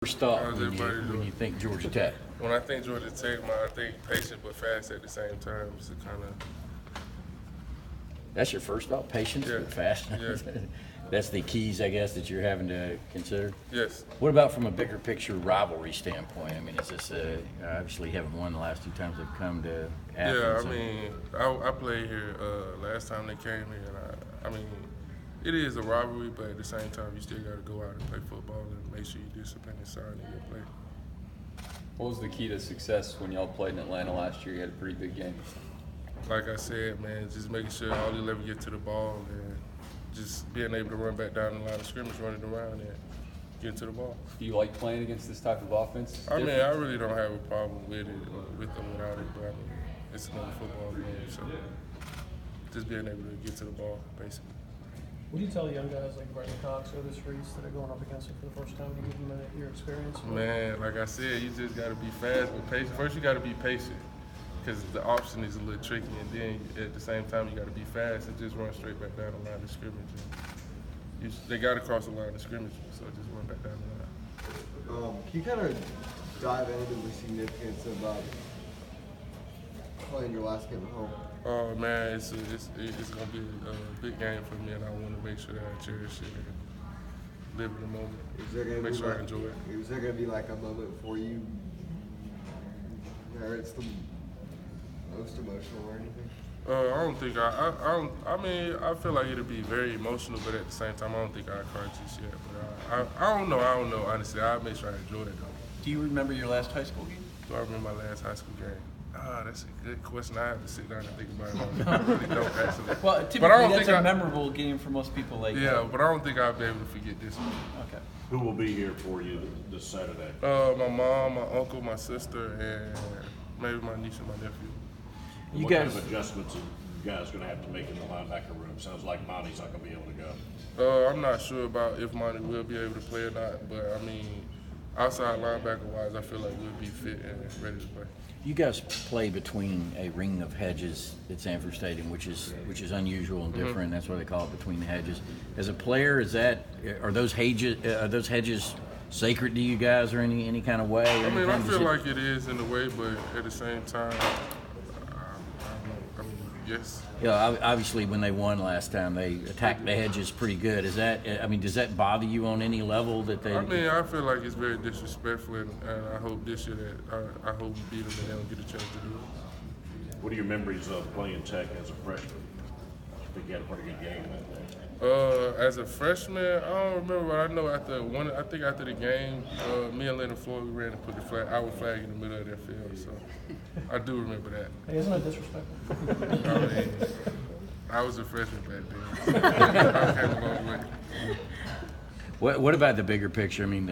First thought when you think Georgia Tech? When I think Georgia Tech, I think patient but fast at the same time. It's kind of. That's your first thought, patience but fast. Yeah. That's the keys, I guess, that you're having to consider. Yes. What about from a bigger picture rivalry standpoint? I mean, is this obviously you haven't won the last 2 times they've come to Athens? Yeah, I mean, I played here last time they came here, and I mean, it is a rivalry, but at the same time, you still got to go out and play football and make sure you're disciplined inside in your play. What was the key to success when y'all played in Atlanta last year? You had a pretty big game. Like I said, man, just making sure all 11 get to the ball and just being able to run back down the line of scrimmage, running around and get to the ball. Do you like playing against this type of offense? I mean, I really don't have a problem with it, with them without it, but I mean, it's another football game, so just being able to get to the ball, basically. What do you tell young guys like Brandon Cox or this Reese that are going up against him for the first time to give them your experience? Man, like I said, you just got to be fast but patient. First, you got to be patient because the option is a little tricky, and then at the same time, you got to be fast and just run straight back down the line of scrimmage. They got to cross the line of scrimmage, so just run back down the line. Can you kind of dive into the significance of playing your last game at home? Oh man, it's gonna be a big game for me, and I want to make sure that I cherish it and live in the moment. Make sure I enjoy it. Is there gonna be like a moment for you where it's the most emotional or anything? I don't think I mean, I feel like it'll be very emotional, but at the same time, I don't think I cry just yet. But I don't know. Honestly, I'll make sure I enjoy it though. Do you remember your last high school game? Do I remember my last high school game? That's a good question. I have to sit down and think about it. I really don't actually. Well, typically that's a memorable game for most people. Like but I don't think I'll be able to forget this one. Okay. Who will be here for you this Saturday? My mom, my uncle, my sister, and maybe my niece and my nephew. What kind of adjustments are you guys going to have to make in the linebacker room? Sounds like Monty's not going to be able to go. I'm not sure about if Monty will be able to play or not, but I mean, outside linebacker-wise, I feel like we'll be fit and ready to play. You guys play between a ring of hedges at Sanford Stadium, which is unusual and different. That's why they call it between the hedges. As a player, are those hedges sacred to you guys, or any kind of way? I mean, I feel like it is in a way, but at the same time, I mean, yes. Yeah, obviously, when they won last time, they attacked the hedges pretty good. Does that bother you on any level that they? I mean, I feel like it's very disrespectful, and I hope this year that I hope we beat them and they don't get a chance to do it. What are your memories of playing Tech as a freshman? I think you had a pretty good game that day. As a freshman, I don't remember, but I know after the game, me and Leonard Floyd, we ran and put our flag in the middle of their field, so I do remember that. Hey, isn't that disrespectful? I mean, I was a freshman back then. I came a long way. What about the bigger picture? I mean,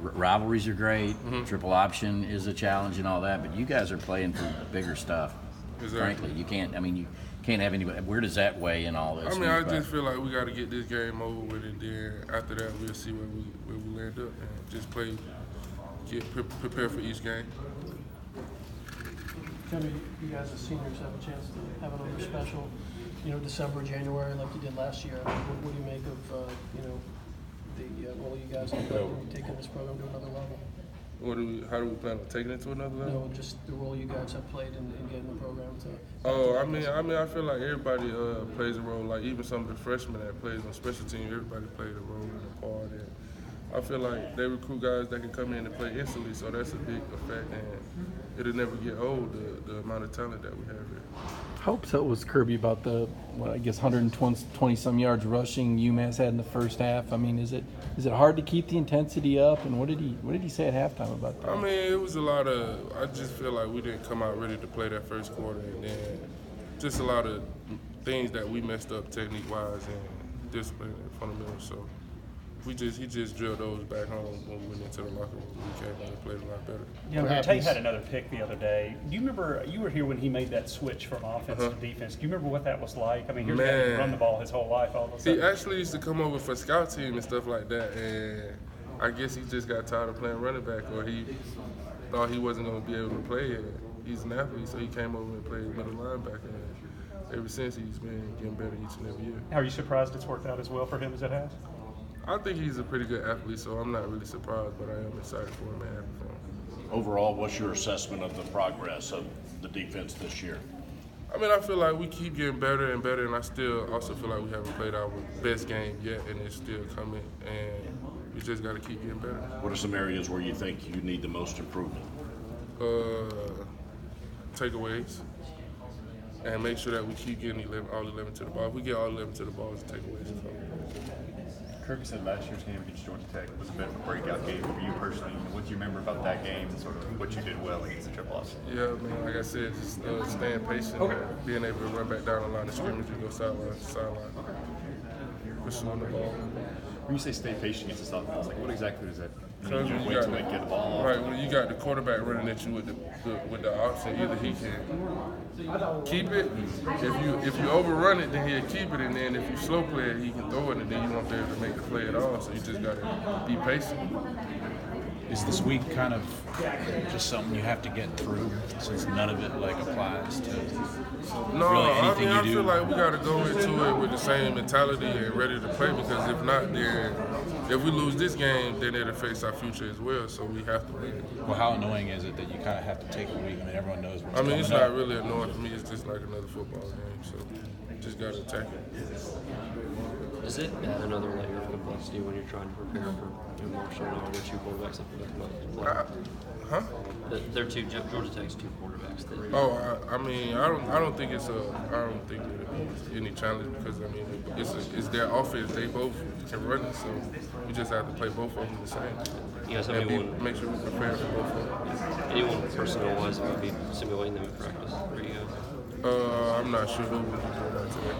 rivalries are great. Triple option is a challenge and all that, but you guys are playing for bigger stuff. Exactly. Frankly, you can't have anybody. Where does that weigh in all this? I mean, I just feel like we got to get this game over with, and then after that, we'll see where we end up, and just play, prepare for each game. Jimmy, you guys as seniors have a chance to have another special, December, January, like you did last year. What do you make of, the role you guys have played in taking this program to another level? How do we plan on taking it to another level? No, just the role you guys have played in getting the program to. I feel like everybody plays a role. Like even some of the freshmen that plays on special teams, everybody played a role and a part. And I feel like they recruit guys that can come in and play instantly, so that's a big effect. And it'll never get old, the amount of talent that we have here. How upset was Kirby about the, 120 some yards rushing UMass had in the first half? I mean, is it hard to keep the intensity up? And what did he say at halftime about that? I mean, it was a lot of. I just feel like we didn't come out ready to play that first quarter, and then just a lot of things that we messed up technique-wise and discipline and fundamentals. So he just drilled those back home when we went into the locker room. We came out and played a lot better. Yeah, Tate had another pick the other day. Do you remember, you were here when he made that switch from offense to defense. Do you remember what that was like? I mean, here's a guy who's run the ball his whole life all of a sudden. He actually used to come over for scout team and stuff like that, and I guess he just got tired of playing running back, or he thought he wasn't going to be able to play it. He's an athlete, so he came over and played middle linebacker. And ever since, he's been getting better each and every year. Are you surprised it's worked out as well for him as it has? I think he's a pretty good athlete, so I'm not really surprised, but I am excited for him and happy for him. Overall, what's your assessment of the progress of the defense this year? I mean, I feel like we keep getting better and better, and I still also feel like we haven't played our best game yet, and it's still coming, and we just got to keep getting better. What are some areas where you think you need the most improvement? Takeaways, and make sure that we keep getting all 11 to the ball. If we get all 11 to the ball, it's takeaways. Kirby said last year's game against Georgia Tech was a bit of a breakout game for you personally. What do you remember about that game and sort of what you did well against the triple option? Yeah, man, like I said, just staying patient, being able to run back down the line of scrimmage and go sideline to sideline, pursuing the ball. When you say stay patient against this offense, like what exactly does that mean? You You wait got till they get the ball off? right, when you got the quarterback running at you with the option, either he can keep it. If you overrun it, then he'll keep it, and then if you slow play it, he can throw it, and then you won't be able to make the play at all. So you just gotta be patient. Is this week kind of just something you have to get through since none of it like applies to No, really I anything mean, I you feel do? like we got to go into it with the same mentality and ready to play, because if not, then if we lose this game, then it affects our future as well. So we have to win. Well, how annoying is it that you kind of have to take a week? I mean, everyone knows what's I mean, coming it's up. not really annoying for me. It's just like another football game. So just got to attack it. Does it add another layer of complexity when you're trying to prepare for Marshall and all the two quarterbacks that come up to play? Huh? They're Georgia Tech's two quarterbacks. I mean, I don't think it's any challenge, because I mean, it's their offense. They both can run it, so we just have to play both of them the same. You guys have And make sure we prepare for both of them. Anyone personnel-wise that would be simulating them in practice for you guys? I'm not sure who will be doing that today.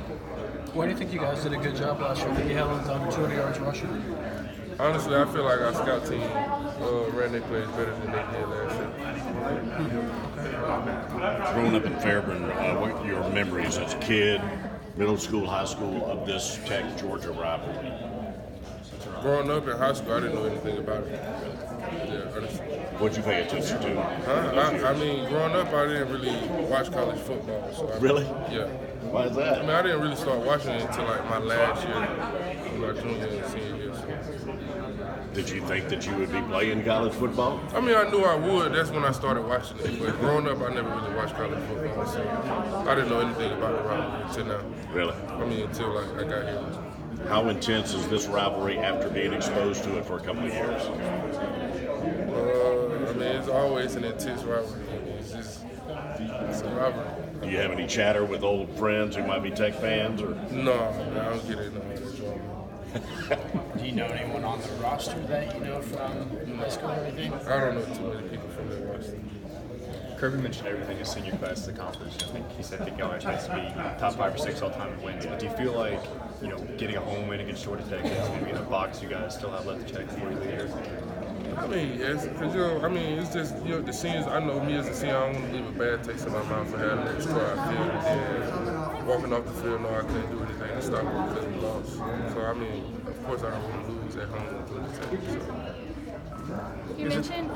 Why do you think you guys did a good job last year? You held under 200 yards rushing. Honestly, I feel like our scout team ran their plays better than they did last year. Growing up in Fairburn, what your memories as a kid, middle school, high school, of this Tech-Georgia rivalry? Growing up in high school, I didn't know anything about it. Yeah, honestly. What'd you pay attention to? I mean, growing up, I didn't really watch college football. So Really? Yeah. Why is that? I mean, I didn't really start watching it until like my last year, my junior and senior year. So. Did you think that you would be playing college football? I mean, I knew I would. That's when I started watching it. But growing up, I never really watched college football, so I didn't know anything about the rivalry until now. Really? I mean, until like I got here. How intense is this rivalry after being exposed to it for a couple of years? I mean, it's always an intense rivalry. It's a rivalry. Do you have any chatter with old friends who might be Tech fans? Or No, I don't get it. No, that's wrong. Do you know anyone on the roster that you know from high school or anything? I don't know too many people from that roster. Kirby mentioned everything his senior class accomplished. I think he said that y'all has to be top 5 or 6 all time in wins. But do you feel like, getting a home win against Georgia Tech is going to be in a box you guys still have left to check before you leave here? I mean, yes, because it's just the seniors. I know me as a senior, I don't want to leave a bad taste in my mouth for having that squad field, and then walking off the field, no, I couldn't do anything to stop it because we lost. So I mean, of course, I don't want to lose at home with Georgia Tech. So. You mentioned the